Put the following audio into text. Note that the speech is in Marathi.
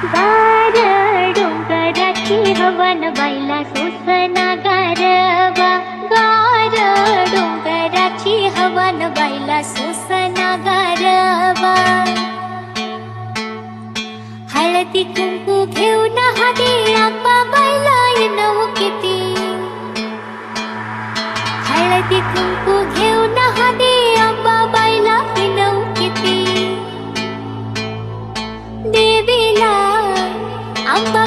गार डोंगराची हवा न बाईला सोसना गारवा. गार डोंगराची हवा न बाईला सोसना गारवा. हळदी कुंकू घेऊन हाती आंबा बाईला येणं किती. हळदी कुंकू घेऊन हाती आंबा बाईला येणं किती. देवीला आंबा